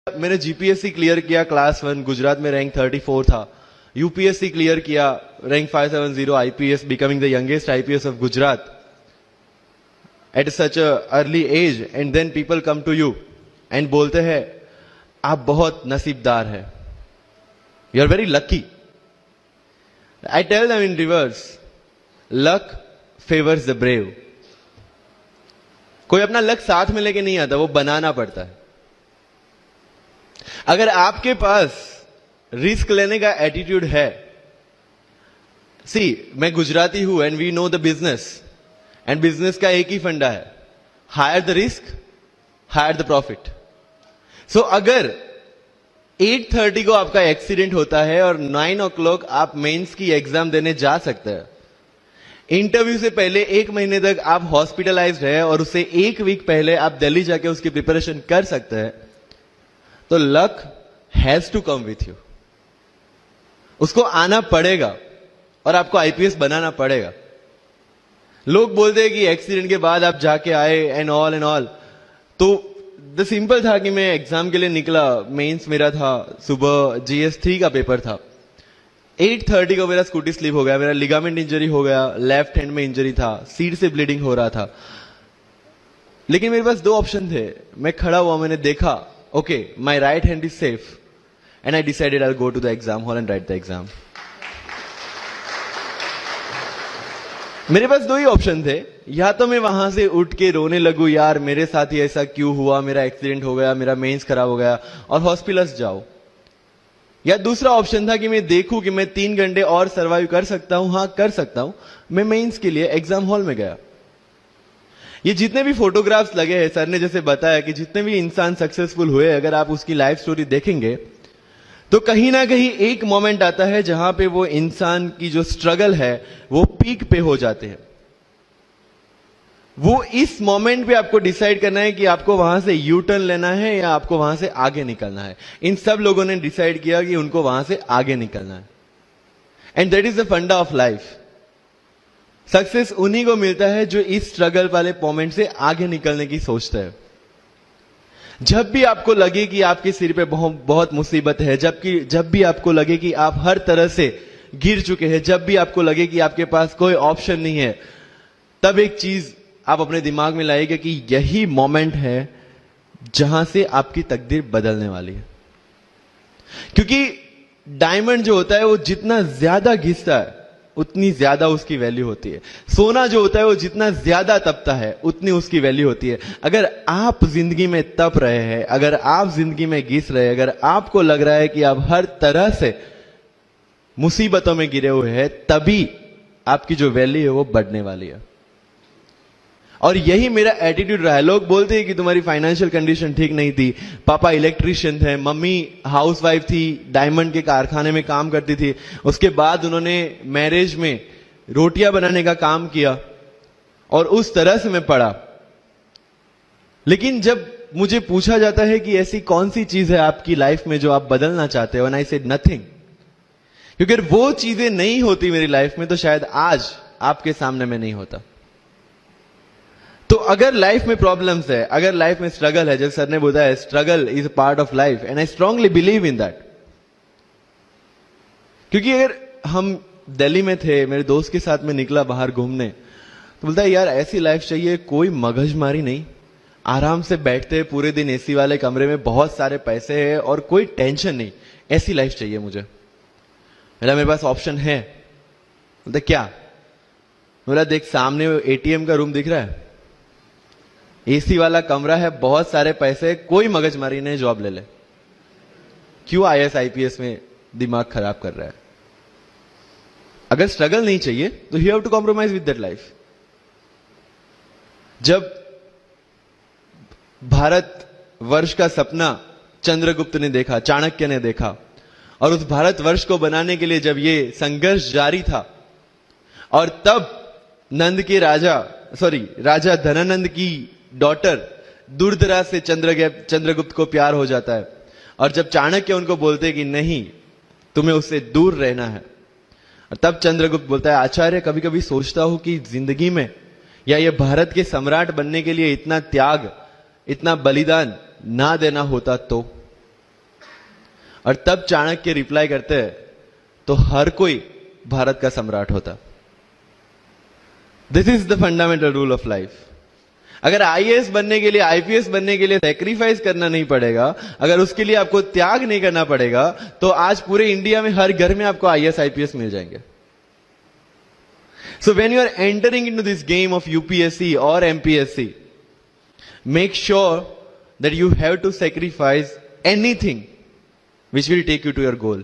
मैंने GPSC clear किया class 1 Gujarat में रैंक 34 था। यूपीएससी क्लियर किया rank 570 IPS becoming the youngest IPS of Gujarat at such a early age and then people come to you and बोलते हैं आप बहुत नसीबदार है, you are very lucky. I tell them in reverse, luck favours the brave. कोई अपना luck साथ में लेके नहीं आता, वो बनाना पड़ता है। अगर आपके पास रिस्क लेने का एटीट्यूड है, मैं गुजराती हूं and we know the business, and business का एक ही फंडा है, higher the risk higher the profit. So अगर 8:30 को आपका एक्सीडेंट होता है और 9 o'clock आप मेंस की एग्जाम देने जा सकते हैं, इंटरव्यू से पहले 1 महीने तक आप हॉस्पिटलाइज्ड है और उससे 1 वीक पहले आप दिल्ली जाके उसकी प्रिपरेशन कर सकते हैं, तो luck has to come with you. उसको आना पड़ेगा और आपको आईपीएस बनाना पड़ेगा। लोग बोलते हैं कि एक्सीडेंट के बाद आप जाके आए एंड ऑल, तो द सिंपल था कि मैं एग्जाम के लिए निकला, मेंस मेरा था, सुबह GS3 का पेपर था। 8:30 को मेरा स्कूटी स्लिप हो गया, मेरा लिगामेंट इंजरी हो गया, लेफ्ट हैंड में इंजरी था, सीट से ब्लीडिंग हो रहा था। लेकिन मेरे पास 2 ऑप्शन थे। मैं खड़ा हुआ, मैंने देखा okay, my right hand is safe, and I decided I'll go to the exam hall and write the exam. मेरे पास 2 ही ऑप्शन थे, या तो मैं वहां से उठ के रोने लगूं, यार मेरे साथ ही ऐसा क्यों हुआ, मेरा एक्सीडेंट हो गया, मेरा मेंस खराब हो गया, और हॉस्पिटल जाओ। या दूसरा ऑप्शन था कि मैं देखूं कि मैं 3 घंटे और सर्वाइव कर सकता हूं। हाँ, कर सकता हूं। मैं मेंस के लिए एग्जाम हॉल में गया। ये जितने भी फोटोग्राफ्स लगे हैं, सर ने जैसे बताया कि जितने भी इंसान सक्सेसफुल हुए, अगर आप उसकी लाइफ स्टोरी देखेंगे तो कहीं ना कहीं एक मोमेंट आता है जहां पे वो इंसान की जो स्ट्रगल है वो पीक पे हो जाते हैं। वो इस मोमेंट पे आपको डिसाइड करना है कि आपको वहां से यू टर्न लेना है या आपको वहां से आगे निकलना है। इन सब लोगों ने डिसाइड किया कि उनको वहां से आगे निकलना है, एंड दैट इज द फंडा ऑफ लाइफ। सक्सेस उन्हीं को मिलता है जो इस स्ट्रगल वाले मोमेंट से आगे निकलने की सोचते हैं। जब भी आपको लगे कि आपके सिर पे बहुत मुसीबत है, जब भी आपको लगे कि आप हर तरह से गिर चुके हैं, जब भी आपको लगे कि आपके पास कोई ऑप्शन नहीं है, तब एक चीज आप अपने दिमाग में लाइएगा कि यही मोमेंट है जहां से आपकी तकदीर बदलने वाली है। क्योंकि डायमंड जो होता है वो जितना ज्यादा घिसता है उतनी ज्यादा उसकी वैल्यू होती है। सोना जो होता है वो जितना ज्यादा तपता है उतनी उसकी वैल्यू होती है। अगर आप जिंदगी में तप रहे हैं, अगर आप जिंदगी में घिस रहे हैं, अगर आपको लग रहा है कि आप हर तरह से मुसीबतों में गिरे हुए हैं, तभी आपकी जो वैल्यू है वो बढ़ने वाली है। और यही मेरा एटीट्यूड रहा है। लोग बोलते हैं कि तुम्हारी फाइनेंशियल कंडीशन ठीक नहीं थी, पापा इलेक्ट्रिशियन थे, मम्मी हाउसवाइफ थी, डायमंड के कारखाने में काम करती थी, उसके बाद उन्होंने मैरिज में रोटियां बनाने का काम किया, और उस तरह से मैं पढ़ा। लेकिन जब मुझे पूछा जाता है कि ऐसी कौन सी चीज है आपकी लाइफ में जो आप बदलना चाहते हो, एंड आई सेड नथिंग। क्योंकि अगर वो चीजें नहीं होती मेरी लाइफ में तो शायद आज आपके सामने में नहीं होता। तो अगर लाइफ में प्रॉब्लम्स है, अगर लाइफ में स्ट्रगल है, जैसे सर ने बताया struggle is a part of life, and I strongly believe in that. क्योंकि अगर हम दिल्ली में थे, मेरे दोस्त के साथ में निकला बाहर घूमने, तो बोलता है यार ऐसी लाइफ चाहिए, कोई मगजमारी नहीं, आराम से बैठते हैं पूरे दिन एसी वाले कमरे में, बहुत सारे पैसे हैं और कोई टेंशन नहीं, ऐसी लाइफ चाहिए मुझे। मेरे पास ऑप्शन है। बोलता क्या? बोला देख सामने एटीएम का रूम दिख रहा है, एसी वाला कमरा है, बहुत सारे पैसे, कोई मगजमारी नहीं, जॉब ले ले। क्यों IAS IPS में दिमाग खराब कर रहा है? अगर स्ट्रगल नहीं चाहिए तो you have to compromise with that life. जब भारत वर्ष का सपना चंद्रगुप्त ने देखा, चाणक्य ने देखा, और उस भारत वर्ष को बनाने के लिए जब ये संघर्ष जारी था, और तब राजा धनानंद की डॉटर दूरदराज से चंद्रगुप्त को प्यार हो जाता है, और जब चाणक्य उनको बोलते कि नहीं तुम्हें उससे दूर रहना है, और तब चंद्रगुप्त बोलता है आचार्य कभी कभी सोचता हूं कि जिंदगी में या ये भारत के सम्राट बनने के लिए इतना त्याग, इतना बलिदान ना देना होता तो। और तब चाणक्य रिप्लाई करते हैं, तो हर कोई भारत का सम्राट होता। This is the fundamental rule of life. अगर आईएएस बनने के लिए, आईपीएस बनने के लिए सेक्रीफाइस करना नहीं पड़ेगा, अगर उसके लिए आपको त्याग नहीं करना पड़ेगा, तो आज पूरे इंडिया में हर घर में आपको आईएएस आईपीएस मिल जाएंगे। So when you are entering into this game of UPSC or MPSC, make sure that you have to sacrifice anything which will take you to your goal.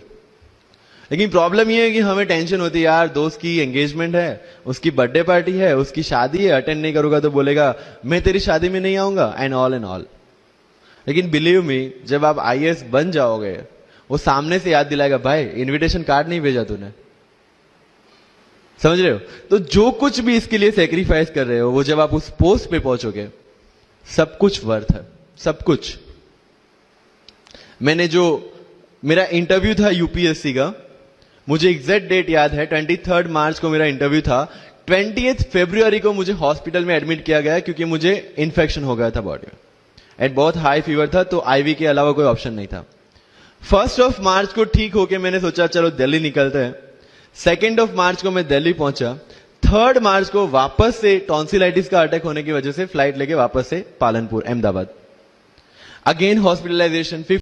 लेकिन प्रॉब्लम ये है कि हमें टेंशन होती है, यार दोस्त की एंगेजमेंट है, उसकी बर्थडे पार्टी है, उसकी शादी है, अटेंड नहीं करूंगा तो बोलेगा मैं तेरी शादी में नहीं आऊंगा, एंड ऑल। लेकिन बिलीव मी, जब आप आईएएस बन जाओगे, वो सामने से याद दिलाएगा, भाई इनविटेशन कार्ड नहीं भेजा तूने। समझ रहे हो? तो जो कुछ भी इसके लिए सेक्रीफाइस कर रहे हो, वो जब आप उस पोस्ट पे पहुंचोगे, सब कुछ वर्थ है, सब कुछ। मैंने जो मेरा इंटरव्यू था यूपीएससी का, मुझे एग्जैक्ट डेट याद है, 23 मार्च को मेरा इंटरव्यू था। 20 फरवरी को मुझे हॉस्पिटल में एडमिट किया गया क्योंकि मुझे इन्फेक्शन हो गया था बॉडी में, एंड बहुत हाई फीवर था, तो आईवी के अलावा कोई ऑप्शन नहीं था। 1 मार्च को ठीक होके मैंने सोचा चलो दिल्ली निकलते हैं। 2 मार्च को मैं दिल्ली पहुंचा। 3 मार्च को वापस से टॉन्सिलाइटिस का अटैक होने की वजह से फ्लाइट लेके वापस से पालनपुर, अहमदाबाद। Again hospitalisation.